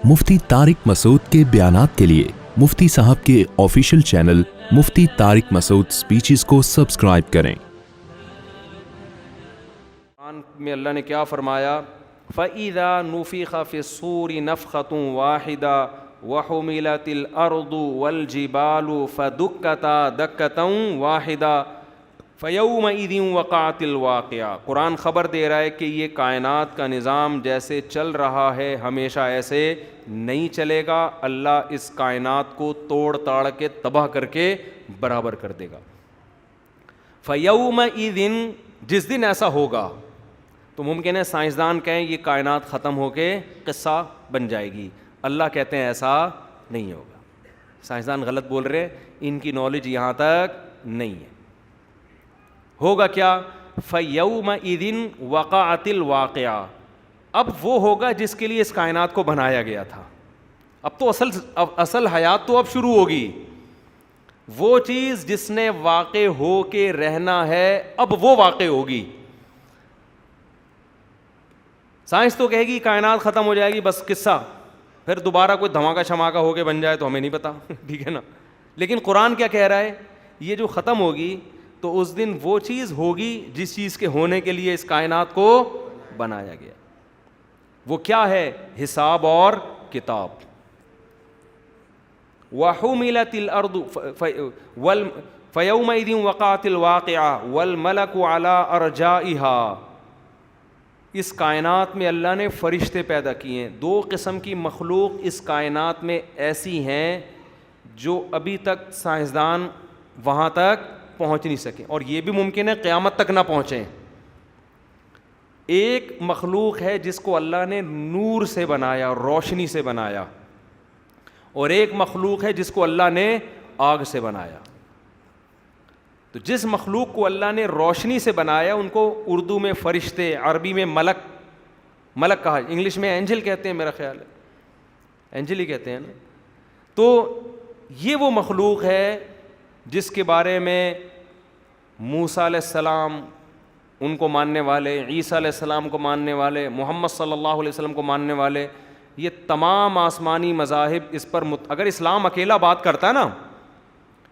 مفتی طارق مسعود کے بیانات کے لیے مفتی صاحب کے آفیشیل چینل مفتی طارق مسعود سپیچز کو سبسکرائب کریں۔ قرآن میں اللہ نے کیا فرمایا؟ فَإِذَا نُفِخَ فِي الصُّورِ نَفْخَةٌ وَاحِدَةٌ وَحُمِلَتِ الْأَرْضُ وَالْجِبَالُ فَدُكَّتَا دَكَّةً وَاحِدَةً فَيَوْمَئِذٍ وَقَعَتِ الْوَاقِعَةُ۔ قرآن خبر دے رہا ہے کہ یہ کائنات کا نظام جیسے چل رہا ہے ہمیشہ ایسے نہیں چلے گا، اللہ اس کائنات کو توڑ تاڑ کے تباہ کر کے برابر کر دے گا۔ فَيَوْمَئِذٍ، جس دن ایسا ہوگا تو ممکن ہے سائنسدان کہیں یہ کائنات ختم ہو کے قصہ بن جائے گی، اللہ کہتے ہیں ایسا نہیں ہوگا۔ سائنسدان غلط بول رہے، ان کی نالج یہاں تک نہیں ہے۔ ہوگا کیا؟ فَيَوْمَئِذٍ وَقَعَتِ الْوَاقِعَةُ، اب وہ ہوگا جس کے لیے اس کائنات کو بنایا گیا تھا۔ اب تو اصل حیات تو اب شروع ہوگی۔ وہ چیز جس نے واقع ہو کے رہنا ہے اب وہ واقع ہوگی۔ سائنس تو کہے گی کائنات ختم ہو جائے گی بس قصہ، پھر دوبارہ کوئی دھماکہ شماکہ ہو کے بن جائے تو ہمیں نہیں پتا، ٹھیک ہے نا۔ لیکن قرآن کیا کہہ رہا ہے؟ یہ جو ختم ہوگی تو اس دن وہ چیز ہوگی جس چیز کے ہونے کے لیے اس کائنات کو بنایا گیا۔ وہ کیا ہے؟ حساب اور کتاب۔ وَحُمِلَتِ الْأَرْضُ فَيَوْمَئِذٍ وَقَعَتِ الْوَاقِعَةُ وَالْمَلَكُ عَلَىٰ أَرْجَائِهَا۔ اس کائنات میں اللہ نے فرشتے پیدا کیے ہیں۔ دو قسم کی مخلوق اس کائنات میں ایسی ہیں جو ابھی تک سائنسدان وہاں تک پہنچ نہیں سکے، اور یہ بھی ممکن ہے قیامت تک نہ پہنچیں۔ ایک مخلوق ہے جس کو اللہ نے نور سے بنایا، روشنی سے بنایا، اور ایک مخلوق ہے جس کو اللہ نے آگ سے بنایا۔ تو جس مخلوق کو اللہ نے روشنی سے بنایا ان کو اردو میں فرشتے، عربی میں ملک کہا، انگلش میں اینجل کہتے ہیں، میرا خیال ہے اینجل ہی کہتے ہیں نا۔ تو یہ وہ مخلوق ہے جس کے بارے میں موسیٰ علیہ السلام ان کو ماننے والے، عیسیٰ علیہ السلام کو ماننے والے، محمد صلی اللہ علیہ وسلم کو ماننے والے، یہ تمام آسمانی مذاہب اس پر اگر اسلام اکیلا بات کرتا ہے نا،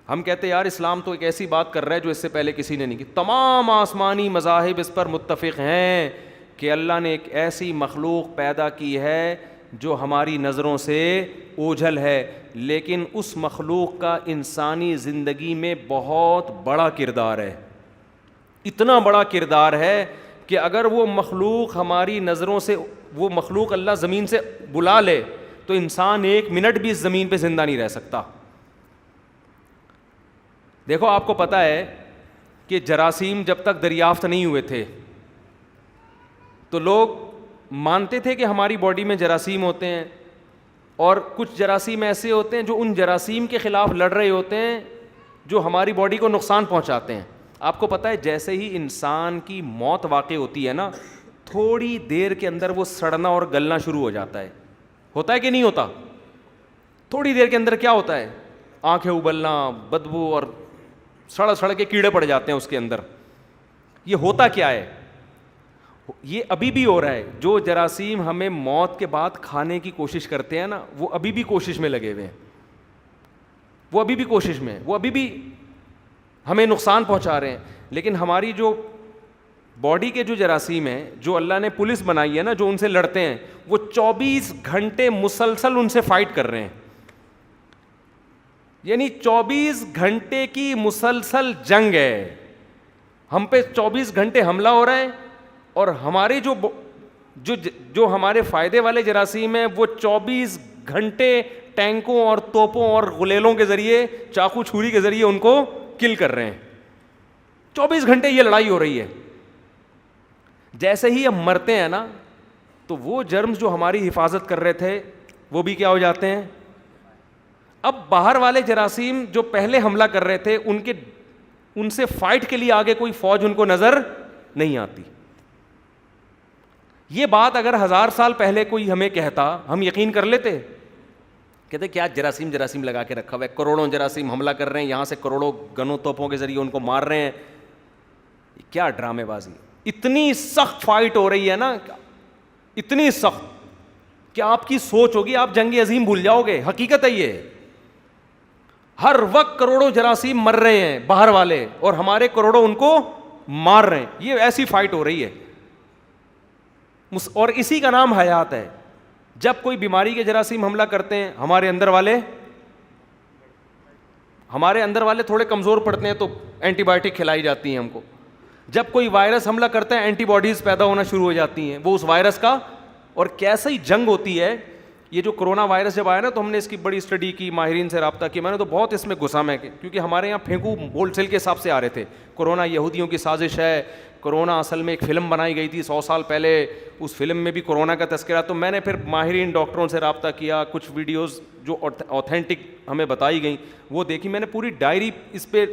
ہم کہتے ہیں یار اسلام تو ایک ایسی بات کر رہا ہے جو اس سے پہلے کسی نے نہیں کی، تمام آسمانی مذاہب اس پر متفق ہیں کہ اللہ نے ایک ایسی مخلوق پیدا کی ہے جو ہماری نظروں سے اوجھل ہے، لیکن اس مخلوق کا انسانی زندگی میں بہت بڑا کردار ہے۔ اتنا بڑا کردار ہے کہ اگر وہ مخلوق ہماری نظروں سے، وہ مخلوق اللہ زمین سے بلا لے تو انسان ایک منٹ بھی اس زمین پہ زندہ نہیں رہ سکتا۔ دیکھو آپ کو پتہ ہے کہ جراثیم جب تک دریافت نہیں ہوئے تھے تو لوگ مانتے تھے کہ ہماری باڈی میں جراثیم ہوتے ہیں، اور کچھ جراثیم ایسے ہوتے ہیں جو ان جراثیم کے خلاف لڑ رہے ہوتے ہیں جو ہماری باڈی کو نقصان پہنچاتے ہیں۔ آپ کو پتہ ہے جیسے ہی انسان کی موت واقع ہوتی ہے نا، تھوڑی دیر کے اندر وہ سڑنا اور گلنا شروع ہو جاتا ہے۔ ہوتا ہے کہ نہیں ہوتا؟ تھوڑی دیر کے اندر کیا ہوتا ہے؟ آنکھیں ابلنا، بدبو، اور سڑ کے کیڑے پڑ جاتے ہیں اس کے اندر۔ یہ ہوتا کیا ہے؟ یہ ابھی بھی ہو رہا ہے۔ جو جراثیم ہمیں موت کے بعد کھانے کی کوشش کرتے ہیں نا، وہ ابھی بھی کوشش میں لگے ہوئے ہیں، وہ ابھی بھی کوشش میں، وہ ابھی بھی ہمیں نقصان پہنچا رہے ہیں۔ لیکن ہماری جو باڈی کے جو جراثیم ہیں، جو اللہ نے پولیس بنائی ہے نا، جو ان سے لڑتے ہیں، وہ 24 گھنٹے مسلسل ان سے فائٹ کر رہے ہیں۔ یعنی 24 گھنٹے کی مسلسل جنگ ہے، ہم پہ 24 گھنٹے حملہ ہو رہا ہے، اور ہمارے جو ہمارے فائدے والے جراثیم ہیں وہ 24 گھنٹے ٹینکوں اور توپوں اور غلیلوں کے ذریعے، چاقو چھری کے ذریعے ان کو کل کر رہے ہیں۔ 24 گھنٹے یہ لڑائی ہو رہی ہے۔ جیسے ہی ہم مرتے ہیں نا تو وہ جرمز جو ہماری حفاظت کر رہے تھے وہ بھی کیا ہو جاتے ہیں؟ اب باہر والے جراثیم جو پہلے حملہ کر رہے تھے ان سے فائٹ کے لیے آگے کوئی فوج ان کو نظر نہیں آتی۔ یہ بات اگر 1000 سال پہلے کوئی ہمیں کہتا ہم یقین کر لیتے؟ کہتے کیا جراثیم لگا کے رکھا ہوا ہے، کروڑوں جراثیم حملہ کر رہے ہیں، یہاں سے کروڑوں گنوں توپوں کے ذریعے ان کو مار رہے ہیں، کیا ڈرامے بازی۔ اتنی سخت فائٹ ہو رہی ہے نا، اتنی سخت، کیا آپ کی سوچ ہوگی آپ جنگ عظیم بھول جاؤ گے. حقیقت ہے یہ. ہر وقت کروڑوں جراثیم مر رہے ہیں باہر والے, اور ہمارے کروڑوں ان کو مار رہے ہیں. یہ ایسی فائٹ ہو رہی ہے, اور اسی کا نام حیات ہے. جب کوئی بیماری کے جراثیم حملہ کرتے ہیں, ہمارے اندر والے تھوڑے کمزور پڑتے ہیں تو اینٹی بایوٹک کھلائی جاتی ہیں ہم کو. جب کوئی وائرس حملہ کرتا ہے اینٹی باڈیز پیدا ہونا شروع ہو جاتی ہیں وہ اس وائرس کا. اور کیسے جنگ ہوتی ہے. یہ جو کرونا وائرس جب آیا نا تو ہم نے اس کی بڑی اسٹڈی کی, ماہرین سے رابطہ کیا. میں نے تو بہت اس میں گھسا میں, کیونکہ ہمارے یہاں پھینکو ہول سیل کے حساب سے آ رہے تھے. کرونا یہودیوں کی سازش ہے. کرونا اصل میں ایک فلم بنائی گئی تھی 100 سال پہلے, اس فلم میں بھی کرونا کا تذکرہ. تو میں نے پھر ماہرین ڈاکٹروں سے رابطہ کیا, کچھ ویڈیوز جو اوتھینٹک ہمیں بتائی گئیں وہ دیکھی. میں نے پوری ڈائری اس پہ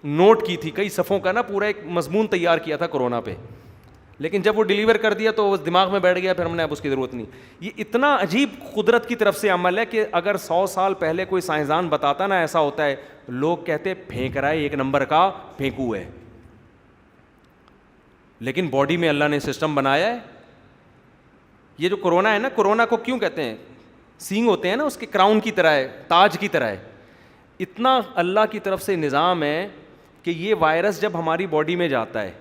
نوٹ کی تھی, کئی صفحوں کا نا پورا ایک مضمون تیار کیا تھا کرونا پہ. لیکن جب وہ ڈیلیور کر دیا تو اس دماغ میں بیٹھ گیا, پھر ہم نے اب اس کی ضرورت نہیں. یہ اتنا عجیب قدرت کی طرف سے عمل ہے کہ اگر 100 سال پہلے کوئی سائنسدان بتاتا نا ایسا ہوتا ہے, لوگ کہتے پھینک رہا ہے, ایک نمبر کا پھینکو ہے. لیکن باڈی میں اللہ نے سسٹم بنایا ہے. یہ جو کرونا ہے نا, کرونا کو کیوں کہتے ہیں, سینگ ہوتے ہیں نا اس کے, کراؤن کی طرح ہے, تاج کی طرح ہے. اتنا اللہ کی طرف سے نظام ہے کہ یہ وائرس جب ہماری باڈی میں جاتا ہے,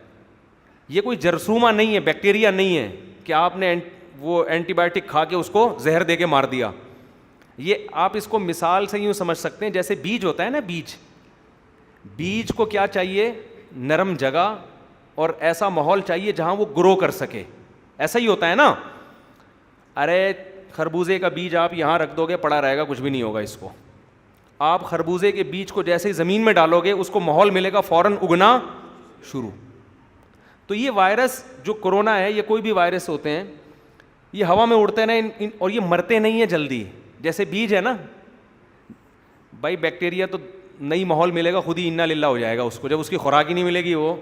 یہ کوئی جرثومہ نہیں ہے, بیکٹیریا نہیں ہے کہ آپ نے وہ اینٹی بایوٹک کھا کے اس کو زہر دے کے مار دیا. یہ آپ اس کو مثال سے یوں سمجھ سکتے ہیں جیسے بیج ہوتا ہے نا, بیج کو کیا چاہیے, نرم جگہ اور ایسا ماحول چاہیے جہاں وہ گرو کر سکے. ایسا ہی ہوتا ہے نا. ارے خربوزے کا بیج آپ یہاں رکھ دو گے پڑا رہے گا, کچھ بھی نہیں ہوگا اس کو. آپ خربوزے کے بیج کو جیسے ہی زمین میں ڈالو گے اس کو ماحول ملے گا, فوراً اگنا شروع. تو یہ وائرس جو کرونا ہے, یہ کوئی بھی وائرس ہوتے ہیں, یہ ہوا میں اڑتے ہیں نا, اور یہ مرتے نہیں ہیں جلدی. جیسے بیج ہے نا بھائی, بیکٹیریا تو نئی ماحول ملے گا خود ہی انا للہ ہو جائے گا اس کو, جب اس کی خوراک ہی نہیں ملے گی وہ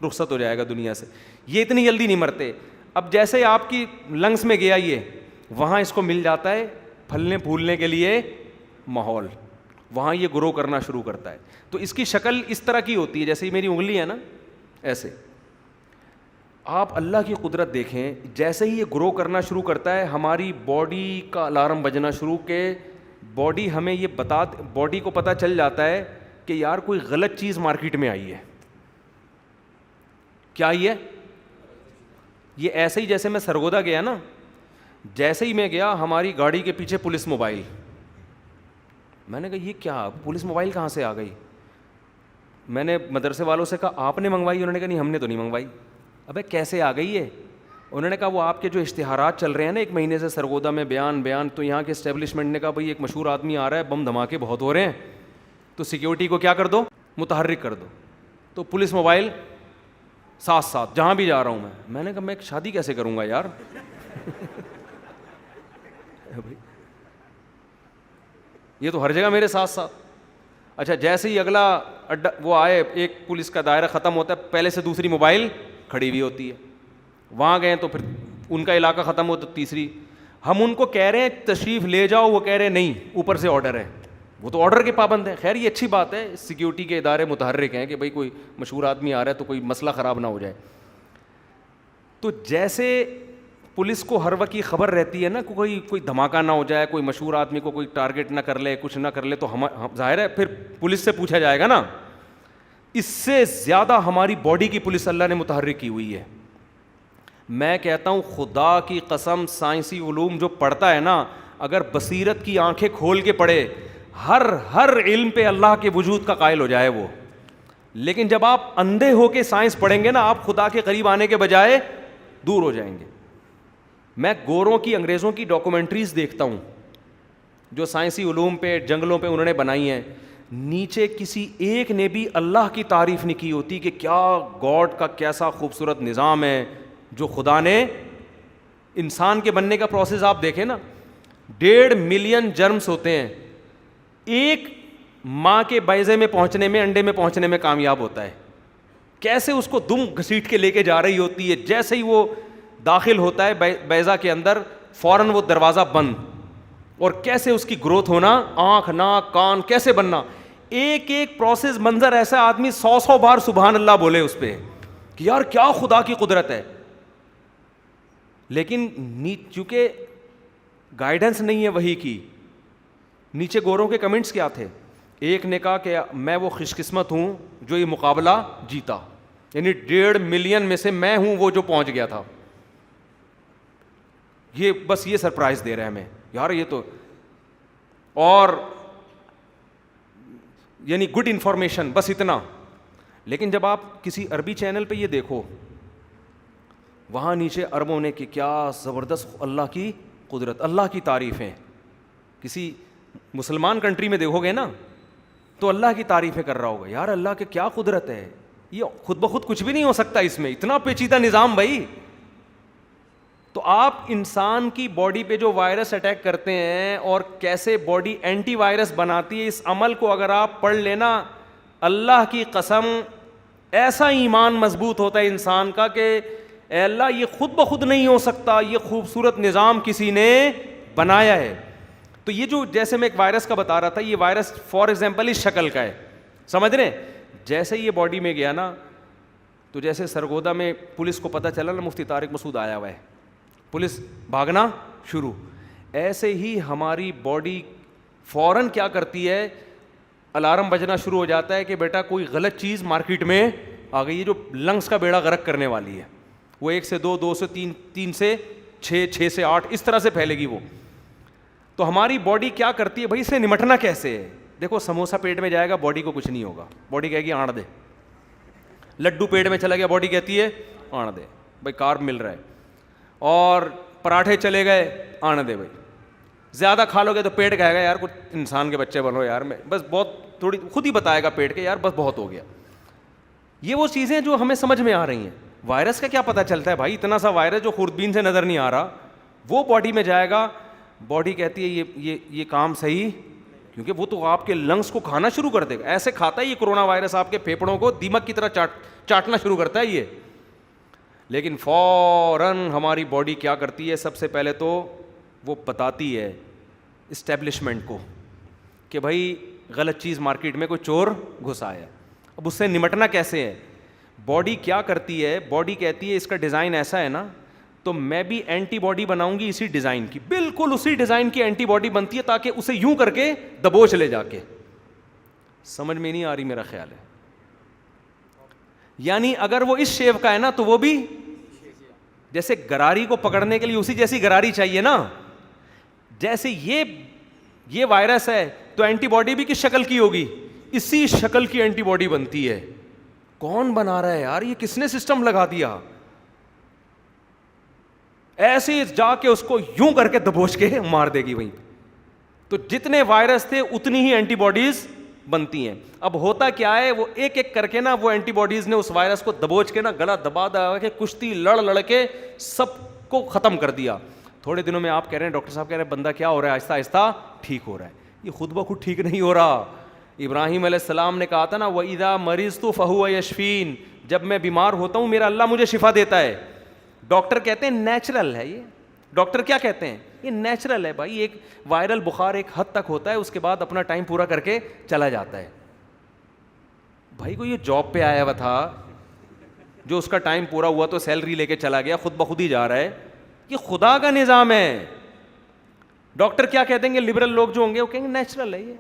رخصت ہو جائے گا دنیا سے. یہ اتنی جلدی نہیں مرتے. اب جیسے آپ کی لنگس میں گیا یہ, وہاں اس کو مل جاتا ہے پھلنے پھولنے کے لیے ماحول, وہاں یہ گرو کرنا شروع کرتا ہے. تو اس کی شکل اس طرح کی ہوتی ہے جیسے میری انگلی ہے نا, ایسے. آپ اللہ کی قدرت دیکھیں, جیسے ہی یہ گرو کرنا شروع کرتا ہے ہماری باڈی کا الارم بجنا شروع, کہ باڈی ہمیں یہ باڈی کو پتہ چل جاتا ہے کہ یار کوئی غلط چیز مارکیٹ میں آئی ہے. کیا آئی ہے؟ یہ ایسے ہی جیسے میں سرگودا گیا نا, جیسے ہی میں گیا ہماری گاڑی کے پیچھے پولیس موبائل. میں نے کہا یہ کیا, پولیس موبائل کہاں سے آ گئی؟ میں نے مدرسے والوں سے کہا آپ نے منگوائی؟ انہوں نے کہا نہیں ہم نے تو نہیں منگوائی. ابے کیسے آ گئی ہے؟ انہوں نے کہا وہ آپ کے جو اشتہارات چل رہے ہیں نا 1 مہینے سے سرگودا میں, بیان, تو یہاں کے اسٹیبلشمنٹ نے کہا بھائی ایک مشہور آدمی آ رہا ہے, بم دھماکے بہت ہو رہے ہیں, تو سیکیورٹی کو کیا کر دو, متحرک کر دو. تو پولیس موبائل ساتھ جہاں بھی جا رہا ہوں میں نے کہا میں شادی کیسے کروں گا یار یہ تو ہر جگہ میرے ساتھ. اچھا جیسے ہی اگلا اڈا وہ آئے, ایک پولیس کا دائرہ ختم ہوتا ہے, پہلے سے دوسری موبائل کھڑی ہوئی ہوتی ہے. وہاں گئے تو پھر ان کا علاقہ ختم ہو تو تیسری. ہم ان کو کہہ رہے ہیں تشریف لے جاؤ, وہ کہہ رہے ہیں نہیں اوپر سے آرڈر ہے. وہ تو آرڈر کے پابند ہیں. خیر یہ اچھی بات ہے, سیکیورٹی کے ادارے متحرک ہیں کہ بھائی کوئی مشہور آدمی آ رہا ہے تو کوئی مسئلہ خراب نہ ہو جائے. تو جیسے پولیس کو ہر وقت یہ خبر رہتی ہے نا کوئی دھماکہ نہ ہو جائے, کوئی مشہور آدمی کو کوئی ٹارگٹ نہ کر لے, کچھ نہ کر لے, تو ہم ظاہر ہے پھر پولیس سے پوچھا جائے گا نا. اس سے زیادہ ہماری باڈی کی پولیس اللہ نے متحرک کی ہوئی ہے. میں کہتا ہوں خدا کی قسم, سائنسی علوم جو پڑھتا ہے نا, اگر بصیرت کی آنکھیں کھول کے پڑھے, ہر علم پہ اللہ کے وجود کا قائل ہو جائے وہ. لیکن جب آپ اندھے ہو کے سائنس پڑھیں گے نا, آپ خدا کے قریب آنے کے بجائے دور ہو جائیں گے. میں گوروں کی, انگریزوں کی ڈاکومنٹریز دیکھتا ہوں جو سائنسی علوم پہ, جنگلوں پہ انہوں نے بنائی ہیں. نیچے کسی ایک نے بھی اللہ کی تعریف نہیں کی ہوتی کہ کیا گاڈ کا کیسا خوبصورت نظام ہے جو خدا نے. انسان کے بننے کا پروسیس آپ دیکھیں نا, 1.5 ملین جرمز ہوتے ہیں, ایک ماں کے بیضے میں پہنچنے میں, انڈے میں پہنچنے میں کامیاب ہوتا ہے. کیسے اس کو دم گھسیٹ کے لے کے جا رہی ہوتی ہے, جیسے ہی وہ داخل ہوتا ہے بیضہ کے اندر فوراً وہ دروازہ بند, اور کیسے اس کی گروتھ ہونا, آنکھ ناک کان کیسے بننا, ایک پروسیس منظر ایسا آدمی 100 بار سبحان اللہ بولے اس پہ کہ یار کیا خدا کی قدرت ہے. لیکن چونکہ گائیڈنس نہیں ہے وحی کی. نیچے گوروں کے کمنٹس کیا تھے؟ ایک نے کہا کہ میں وہ خوش قسمت ہوں جو یہ مقابلہ جیتا, یعنی 1.5 ملین میں سے میں ہوں وہ جو پہنچ گیا تھا. یہ بس یہ سرپرائز دے رہے ہیں ہمیں یار, یہ تو, اور یعنی گڈ انفارمیشن بس اتنا. لیکن جب آپ کسی عربی چینل پہ یہ دیکھو, وہاں نیچے عربوں نے کہ کیا زبردست اللہ کی قدرت, اللہ کی تعریفیں. کسی مسلمان کنٹری میں دیکھو گے نا تو اللہ کی تعریفیں کر رہا ہوگا, یار اللہ کی کیا قدرت ہے, یہ خود بخود کچھ بھی نہیں ہو سکتا اس میں, اتنا پیچیدہ نظام بھائی. تو آپ انسان کی باڈی پہ جو وائرس اٹیک کرتے ہیں اور کیسے باڈی اینٹی وائرس بناتی ہے, اس عمل کو اگر آپ پڑھ لینا, اللہ کی قسم ایسا ایمان مضبوط ہوتا ہے انسان کا کہ اے اللہ یہ خود بخود نہیں ہو سکتا, یہ خوبصورت نظام کسی نے بنایا ہے. تو یہ جو جیسے میں ایک وائرس کا بتا رہا تھا, یہ وائرس فار ایگزامپل اس شکل کا ہے, سمجھ رہے ہیں؟ جیسے یہ باڈی میں گیا نا, تو جیسے سرگودا میں پولیس کو پتہ چلا نا مفتی طارق مسعود آیا ہوا ہے, پولیس بھاگنا شروع, ایسے ہی ہماری باڈی فوراً کیا کرتی ہے, الارم بجنا شروع ہو جاتا ہے کہ بیٹا کوئی غلط چیز مارکیٹ میں آ گئی ہے جو لنگس کا بیڑا غرق کرنے والی ہے. وہ 1 سے 2, 2 سے 3, 3 سے 6, 6 سے 8 اس طرح سے پھیلے گی وہ. تو ہماری باڈی کیا کرتی ہے بھائی, اس سے نمٹنا کیسے ہے؟ دیکھو سموسہ پیٹ میں جائے گا باڈی کو کچھ نہیں ہوگا, باڈی کہے گی آڑ دے. لڈو پیٹ میں چلا گیا باڈی کہتی ہے آڑ دے بھائی, کارب مل رہا ہے. اور پراٹھے چلے گئے, آنے دے بھائی. زیادہ کھا لو گے تو پیٹ کہے گا یار کچھ انسان کے بچے بنو یار, میں بس بہت تھوڑی, خود ہی بتائے گا پیٹ کے یار بس بہت ہو گیا. یہ وہ چیزیں جو ہمیں سمجھ میں آ رہی ہیں. وائرس کا کیا پتہ چلتا ہے بھائی, اتنا سا وائرس جو خوردبین سے نظر نہیں آ رہا, وہ باڈی میں جائے گا, باڈی کہتی ہے یہ کام صحیح, کیونکہ وہ تو آپ کے لنگس کو کھانا شروع کر دے گا. ایسے کھاتا ہے یہ کرونا وائرس آپ کے پھیپھڑوں کو دیمک کی طرح چاٹنا شروع کرتا ہے یہ. لیکن فوراً ہماری باڈی کیا کرتی ہے, سب سے پہلے تو وہ بتاتی ہے اسٹیبلشمنٹ کو کہ بھائی غلط چیز مارکیٹ میں کوئی چور گھسا ہے. اب اس سے نمٹنا کیسے ہے؟ باڈی کیا کرتی ہے, باڈی کہتی ہے اس کا ڈیزائن ایسا ہے نا, تو میں بھی اینٹی باڈی بناؤں گی اسی ڈیزائن کی, بالکل اسی ڈیزائن کی اینٹی باڈی بنتی ہے تاکہ اسے یوں کر کے دبوچ لے جا کے. سمجھ میں نہیں آ رہی میرا خیال ہے. یعنی اگر وہ اس شیپ کا ہے نا تو وہ بھی جیسے گراری کو پکڑنے کے لیے اسی جیسی گراری چاہیے نا, جیسے یہ وائرس ہے تو اینٹی باڈی بھی کس شکل کی ہوگی, اسی شکل کی اینٹی باڈی بنتی ہے. کون بنا رہا ہے یار, یہ کس نے سسٹم لگا دیا؟ ایسے جا کے اس کو یوں کر کے دبوچ کے مار دے گی وہیں. تو جتنے وائرس تھے اتنی ہی اینٹی باڈیز بنتی ہیں. اب ہوتا کیا ہے, وہ ایک ایک کر کے نا وہ اینٹی باڈیز نے اس وائرس کو دبوچ کے نا گلا دبا کے کشتی لڑ کے سب کو ختم کر دیا. تھوڑے دنوں میں آپ کہہ رہے ہیں, ڈاکٹر صاحب کہہ رہے ہیں بندہ کیا ہو رہا ہے, آہستہ آہستہ ٹھیک ہو رہا ہے. یہ خود بخود ٹھیک نہیں ہو رہا. ابراہیم علیہ السلام نے کہا تھا نا, وَإِذَا مَرِضْتُ فَهُوَ يَشْفِينِ, جب میں بیمار ہوتا ہوں میرا اللہ مجھے شفا دیتا ہے. ڈاکٹر کہتے ہیں نیچرل ہے یہ. ڈاکٹر کیا کہتے ہیں, یہ نیچرل ہے بھائی. ایک وائرل بخار ایک حد تک ہوتا ہے, اس کے بعد اپنا ٹائم پورا کر کے چلا جاتا ہے. بھائی کو یہ جاب پہ آیا ہوا تھا, جو اس کا ٹائم پورا ہوا تو سیلری لے کے چلا گیا, خود بخود ہی جا رہا ہے. یہ خدا کا نظام ہے. ڈاکٹر کیا کہتے ہیں, لبرل لوگ جو ہوں گے وہ کہیں گے نیچرل ہے یہ.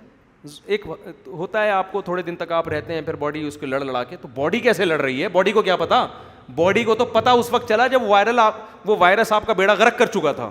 ایک ہوتا ہے آپ کو تھوڑے دن تک آپ رہتے ہیں, پھر باڈی اس کو لڑا کے, تو باڈی کیسے لڑ رہی ہے, باڈی کو کیا پتا. باڈی کو تو پتا اس وقت چلا جب وہ وائرس آپ کا بیڑا غرق کر چکا تھا.